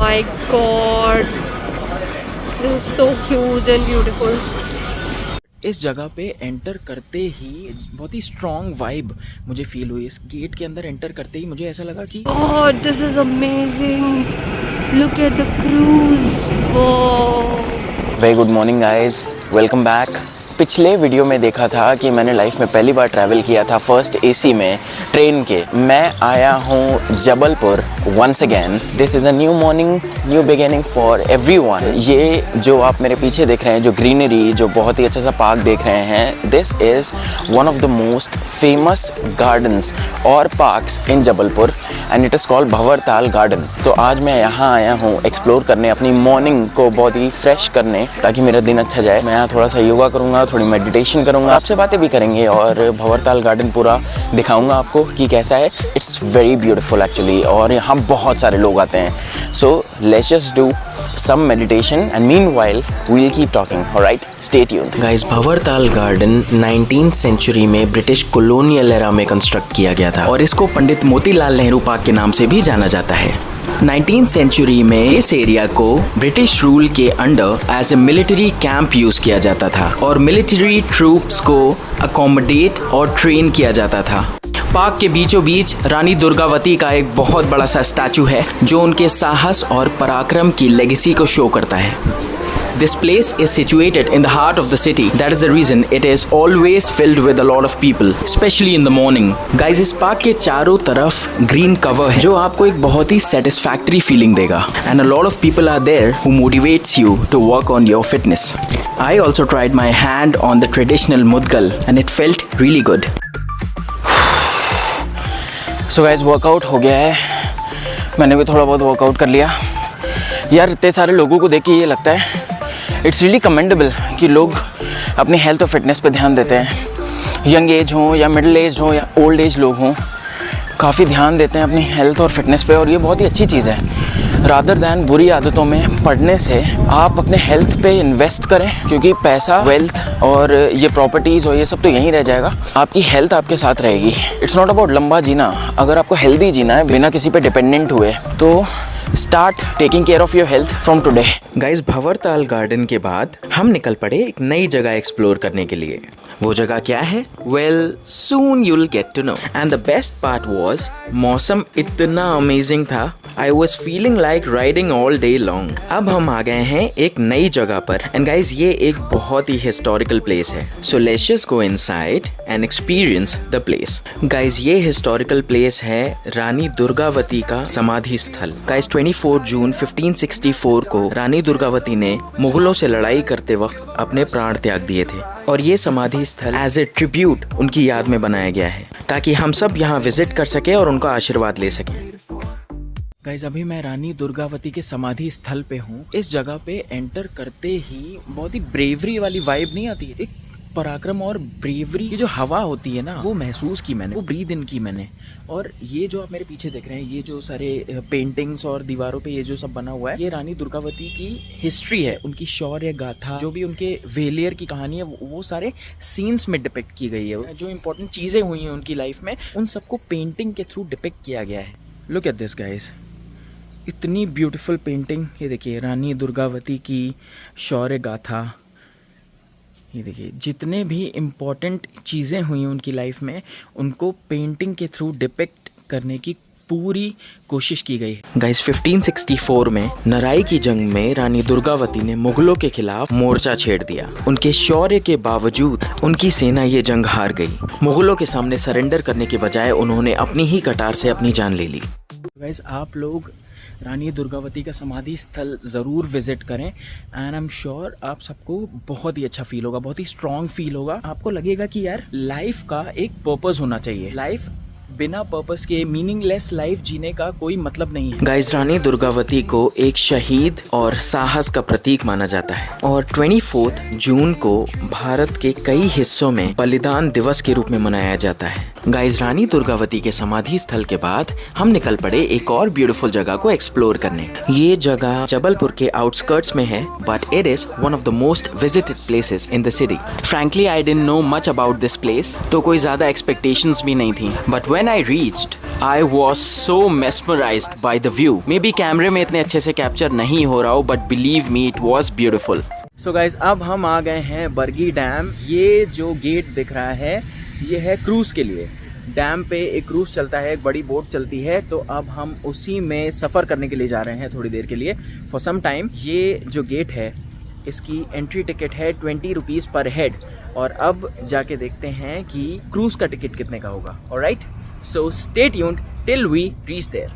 My God, this is so huge and beautiful. इस जगह पे एंटर करते ही बहुत ही स्ट्रॉन्ग वाइब मुझे फील हुई। इस गेट के अंदर एंटर करते ही मुझे ऐसा लगा कि oh this is amazing, look at the cruise. वाह। Very good morning guys, welcome back. पिछले वीडियो में देखा था कि मैंने लाइफ में पहली बार ट्रैवल किया था फर्स्ट एसी में ट्रेन के। मैं आया हूँ Jabalpur once again. This is a new morning, new beginning for everyone. ये जो आप मेरे पीछे देख रहे हैं, जो ग्रीनरी, जो बहुत ही अच्छा सा पार्क देख रहे हैं, this is one of the most famous gardens और parks in Jabalpur and it is called Bhanwartal garden. तो आज मैं यहाँ आया हूँ एक्सप्लोर करने, अपनी मॉर्निंग को बहुत ही फ्रेश करने, ताकि मेरा दिन अच्छा जाए। मैं यहाँ थोड़ा सा योगा करूँगा, थोड़ी मेडिटेशन करूँगा, आपसे बातें भी करेंगे और भंवरताल गार्डन पूरा दिखाऊँगा आपको कि कैसा है। इट्स वेरी ब्यूटीफुल एक्चुअली, और यहाँ बहुत सारे लोग आते हैं। सो let's just do some meditation and meanwhile we'll keep talking. Alright, stay tuned. Guys, Bhanwartal garden 19th century में ब्रिटिश कॉलोनियल एरा में कंस्ट्रक्ट किया गया था और इसको पंडित मोतीलाल नेहरू पार्क के नाम से भी जाना जाता है। 19th सेंचुरी में इस एरिया को ब्रिटिश रूल के under as a military camp use किया जाता था और मिलिट्री ट्रूप्स को अकोमोडेट और ट्रेन किया जाता था। पार्क के बीचों बीच रानी दुर्गावती का एक बहुत बड़ा सा स्टैचू है जो उनके साहस और पराक्रम की लेगेसी को शो करता है। This place is situated in the heart of the city. That is the reason it is always filled with a lot of people, especially in the morning. Guys, इस पार्क के चारों तरफ green cover है जो आपको एक बहुत ही satisfactory feeling देगा. And a lot of people are there who motivates you to work on your fitness. I also tried my hand on the traditional mudgal and it felt really good. So guys, workout हो गया है, मैंने भी थोड़ा बहुत workout कर लिया। यार इतने सारे लोगों को देख के ये लगता है इट्स रियली कमेंडेबल कि लोग अपनी हेल्थ और फिटनेस पे ध्यान देते हैं। यंग एज हो या मिडिल एज हो या ओल्ड एज लोग हों, काफ़ी ध्यान देते हैं अपनी हेल्थ और फिटनेस पे, और ये बहुत ही अच्छी चीज़ है। रादर दैन बुरी आदतों में पड़ने से आप अपने हेल्थ पे इन्वेस्ट करें, क्योंकि पैसा, वेल्थ और ये प्रॉपर्टीज़ और ये सब तो यहीं रह जाएगा, आपकी हेल्थ आपके साथ रहेगी। इट्स नॉट अबाउट लंबा जीना, अगर आपको हेल्दी जीना है बिना किसी पे डिपेंडेंट हुए, तो start taking care of your health from today. Guys, Bhanwartal garden के बाद हम निकल पड़े एक नई जगह एक्सप्लोर करने के लिए। वो जगह क्या है? Well, soon you will get to know. And the best part was, मौसम इतना अमेजिंग था, I was feeling like riding all day long. अब हम आ गए हैं एक नई जगह पर एंड गाइज ये एक बहुत ही हिस्टोरिकल प्लेस है। सो let's just go inside and experience the place. Guys ये हिस्टोरिकल प्लेस है रानी दुर्गावती का समाधि स्थल। गाइज 24 जून 1564 को रानी दुर्गावती ने मुगलों से लड़ाई करते वक्त अपने प्राण त्याग दिए थे और ये समाधि स्थल एज ए ट्रिब्यूट उनकी याद में बनाया गया है ताकि हम सब यहाँ विजिट कर सके और उनका आशीर्वाद ले सकें। गाइस, अभी मैं रानी दुर्गावती के समाधि स्थल पे हूँ। इस जगह पे एंटर करते ही बहुत ही ब्रेवरी वाली वाइब नहीं आती है, एक पराक्रम और ब्रेवरी की जो हवा होती है ना, वो महसूस की मैंने, वो ब्रीद इन की मैंने। और ये जो आप मेरे पीछे देख रहे हैं, ये जो सारे पेंटिंग्स और दीवारों पे ये जो सब बना हुआ है, ये रानी दुर्गावती की हिस्ट्री है, उनकी शौर्य गाथा, जो भी उनके वेलियर की कहानी है, वो सारे सीन्स में डिपिक्ट की गई है। जो इंपॉर्टेंट चीज़ें हुई हैं उनकी लाइफ में, उन सबको पेंटिंग के थ्रू डिपिक्ट किया गया है। लुक एट दिस गाइस, इतनी ब्यूटीफुल पेंटिंग। ये देखिए रानी दुर्गावती की शौर्य गाथा, ये देखिए जितने भी इम्पोर्टेंट चीज़ें हुई उनकी लाइफ में, उनको पेंटिंग के थ्रू डिपिक्ट करने की पूरी कोशिश की गई। गाइस, 1564 में नराई की जंग में रानी दुर्गावती ने मुगलों के खिलाफ मोर्चा छेड़ दिया। उनके शौर्य के बावजूद उनकी सेना ये जंग हार गई। मुगलों के सामने सरेंडर करने के बजाय उन्होंने अपनी ही कटार से अपनी जान ले ली। गाइस, आप लोग रानी दुर्गावती का समाधि स्थल ज़रूर विजिट करें एंड आई एम श्योर आप सबको बहुत ही अच्छा फील होगा, बहुत ही स्ट्रॉन्ग फील होगा। आपको लगेगा कि यार लाइफ का एक पर्पस होना चाहिए। लाइफ बिना पर्पस के, मीनिंगलेस लाइफ जीने का कोई मतलब नहीं है। गाइस, रानी दुर्गावती को एक शहीद और साहस का प्रतीक माना जाता है और 24 जून को भारत के कई हिस्सों में बलिदान दिवस के रूप में मनाया जाता है। गाइस, रानी दुर्गावती के समाधि स्थल के बाद हम निकल पड़े एक और ब्यूटीफुल जगह को एक्सप्लोर करने। ये जगह जबलपुर के आउटस्कर्ट्स में है, but it is one of the most visited places in the city. Frankly I didn't know much about this place, तो कोई ज्यादा एक्सपेक्टेशंस भी नहीं थी, but when I reached, I was so mesmerized by the view. Maybe कैमरे में इतने अच्छे से कैप्चर नहीं हो रहा हो, but believe me, it was beautiful. So guys अब हम आ गए हैं बरगी डैम। ये जो गेट दिख रहा है ये है क्रूज़ के लिए। डैम पे एक क्रूज़ चलता है, एक बड़ी बोट चलती है, तो अब हम उसी में सफ़र करने के लिए जा रहे हैं थोड़ी देर के लिए, फॉर सम टाइम। ये जो गेट है इसकी एंट्री टिकट है 20 रुपीज़ पर हेड, और अब जाके देखते हैं कि क्रूज़ का टिकट कितने का होगा। Alright, so stay tuned till we reach there.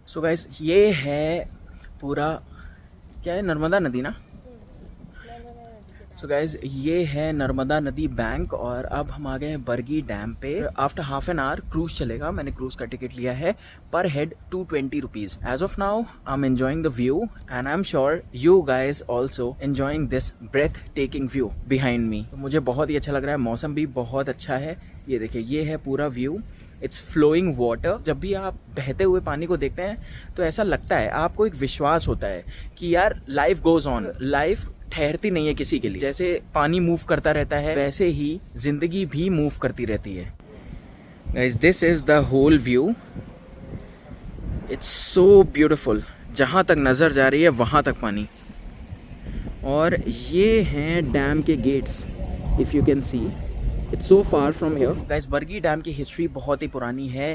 So guys ये है पूरा, क्या है, नर्मदा नदी ना। सो गाइस ये है नर्मदा नदी बैंक, और अब हम आ गए हैं बरगी डैम पे। After half an hour cruise चलेगा। मैंने क्रूज़ का टिकट लिया है per head 220 rupees. As of now I am enjoying the view and I am sure you guys also enjoying this breathtaking view behind me. मुझे बहुत ही अच्छा लग रहा है, मौसम भी बहुत अच्छा है। ये देखिए, ये है पूरा व्यू, इट्स फ्लोइंग वाटर। जब भी आप बहते हुए पानी को देखते हैं तो ऐसा लगता है, आपको एक विश्वास होता है कि यार लाइफ गोज़ ऑन, लाइफ ठहरती नहीं है किसी के लिए। जैसे पानी मूव करता रहता है वैसे ही ज़िंदगी भी मूव करती रहती है। Guys this is the whole view, it's so beautiful. जहाँ तक नज़र जा रही है वहाँ तक पानी, और ये हैं डैम के gates, if you can see it's so far from here. Guys Bargi dam की हिस्ट्री बहुत ही पुरानी है।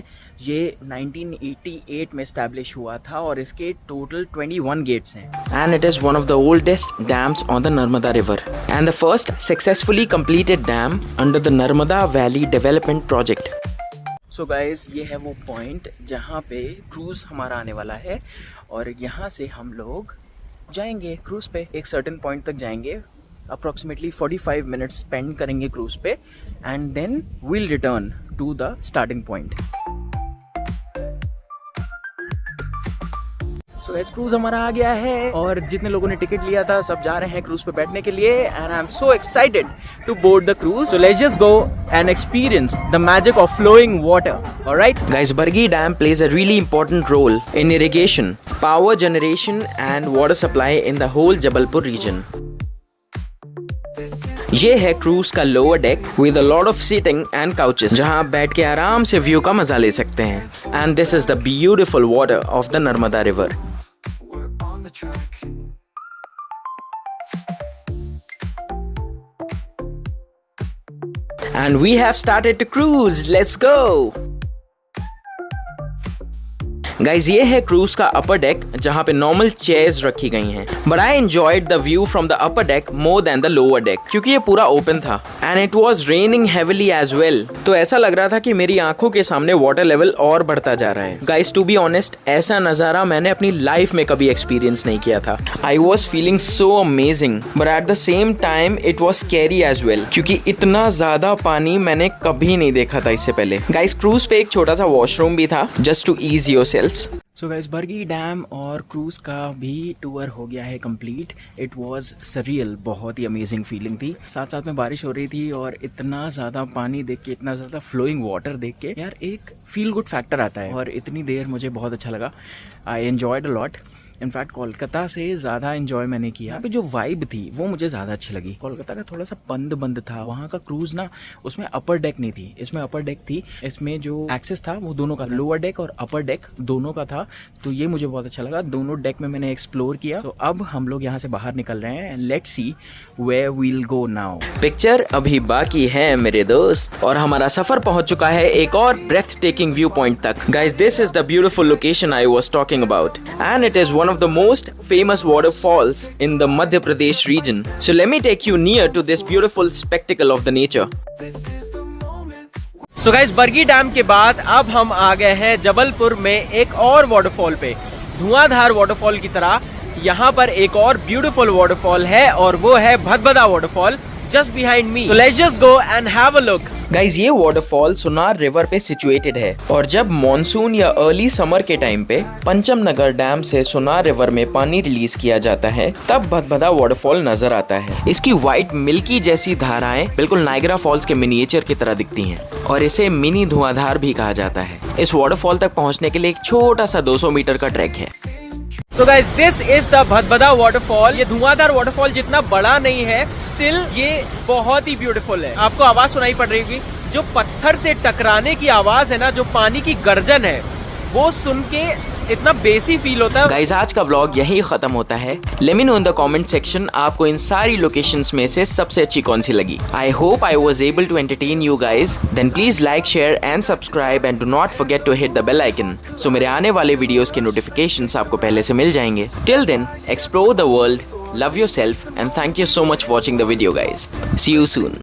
ये 1988 में एस्टैब्लिश हुआ था और इसके टोटल 21 गेट्स हैं। And it is one of the oldest dams on the Narmada River and the first successfully completed dam under the Narmada Valley Development Project. So guys ये है वो पॉइंट जहाँ पे क्रूज़ हमारा आने वाला है, और यहाँ से हम लोग जाएंगे क्रूज़ पे, एक सर्टेन पॉइंट तक जाएंगे। अप्रॉक्सीमेटली 45 मिनट्स स्पेंड करेंगे क्रूज़ पे, and then will return to the starting point. So guys cruise हमारा आ गया है, और जितने लोगों ने टिकट लिया था सब जा रहे हैं क्रूज़ पे बैठने के लिए, and I am so excited to board the cruise. So let's just go and experience the magic of flowing water. Alright Guys, Bargi Dam plays a really important role in irrigation, power generation and water supply in the whole Jabalpur region. ये है cruise का lower deck with a lot of seating and couches, जहां आप बैठ के आराम से view का मजा ले सकते हैं। And this is the beautiful water of the Narmada river. And we have started to cruise. Let's go. Guys ये है क्रूज का अपर डेक, जहाँ पे नॉर्मल चेयर्स रखी गई हैं, but I enjoyed the view from the upper deck more than the lower deck, क्योंकि ये पूरा ओपन था and it was raining heavily as well. तो ऐसा लग रहा था कि मेरी आंखों के सामने वाटर लेवल और बढ़ता जा रहा है। गाइज टू बी ऑनेस्ट, ऐसा नज़ारा मैंने अपनी लाइफ में कभी एक्सपीरियंस नहीं किया था। I was feeling so amazing, but at the same time it was scary as well, क्योंकि इतना ज़्यादा पानी मैंने कभी नहीं देखा था इससे पहले। गाइज क्रूज पे एक छोटा सा वॉशरूम भी था, just to ease yourself. So guys Bargi dam और क्रूज़ का भी टूर हो गया है कंप्लीट। इट वाज सरियल, बहुत ही अमेजिंग फीलिंग थी। साथ साथ में बारिश हो रही थी, और इतना ज़्यादा पानी देख के, इतना ज़्यादा फ्लोइंग वाटर देख के यार एक फील गुड फैक्टर आता है, और इतनी देर मुझे बहुत अच्छा लगा। I enjoyed a lot. In fact Kolkata से ज़्यादा इन्जॉय मैंने किया। यहाँ पे जो वाइब थी वो मुझे ज़्यादा अच्छी लगी। कोलकाता का थोड़ा सा बंद बंद था, वहाँ का क्रूज़ ना, उसमें अपर डेक नहीं थी, इसमें अपर डेक थी। इसमें जो एक्सेस था वो दोनों का, लोअर डेक और अपर डेक दोनों का था, तो ये मुझे बहुत अच्छा लगा। दोनों डेक में मैंने एक्सप्लोर किया। तो अब हम लोग यहाँ से बाहर निकल रहे हैं, and let's see where we'll go now. Picture अभी बाकी है मेरे दोस्त, और हमारा सफर पहुंच चुका है एक और ब्रेथ टेकिंग व्यू पॉइंट तक। Guys this is the beautiful location I was talking about, and it is one of the most famous waterfalls in the Madhya Pradesh region. So let me take you near to this beautiful spectacle of the nature. So guys Bargi dam के बाद अब हम आ गए हैं जबलपुर में एक और वाटरफॉल पे, धुआंधार वाटरफॉल की तरह। यहाँ पर एक और ब्यूटीफुल वाटरफॉल है, और वो है Bhadbhada waterfall just behind me. So let's just go and have a look. Guys ये वाटरफॉल सुनार रिवर पे सिचुएटेड है और जब मॉनसून या अर्ली समर के टाइम पे पंचम नगर डैम से सुनार रिवर में पानी रिलीज किया जाता है तब भदभदा वाटरफॉल नजर आता है। इसकी व्हाइट मिल्की जैसी धाराएं बिल्कुल नायग्रा फॉल्स के मिनिएचर की तरह दिखती हैं और इसे मिनी धुआंधार भी कहा जाता है। इस वाटरफॉल तक पहुंचने के लिए एक छोटा सा 200 मीटर का ट्रैक है। तो guys this is the Bhadbhada waterfall. ये धुआंधार वाटरफॉल जितना बड़ा नहीं है, स्टिल ये बहुत ही ब्यूटीफुल है। आपको आवाज सुनाई पड़ रही होगी, जो पत्थर से टकराने की आवाज है ना, जो पानी की गर्जन है, वो सुन के इतना बेसी फील होता है। गाइस आज का व्लॉग यहीं खत्म होता है। Let me know in the comment section आपको इन सारी लोकेशंस में से सबसे अच्छी कौन सी लगी। I hope I was able to entertain you guys. Then please like, share and subscribe and do not forget to hit the bell icon so मेरे आने वाले वीडियोस के नोटिफिकेशंस आपको पहले से मिल जाएंगे। Till then explore the world, love yourself and thank you so much for watching the video guys. See you soon.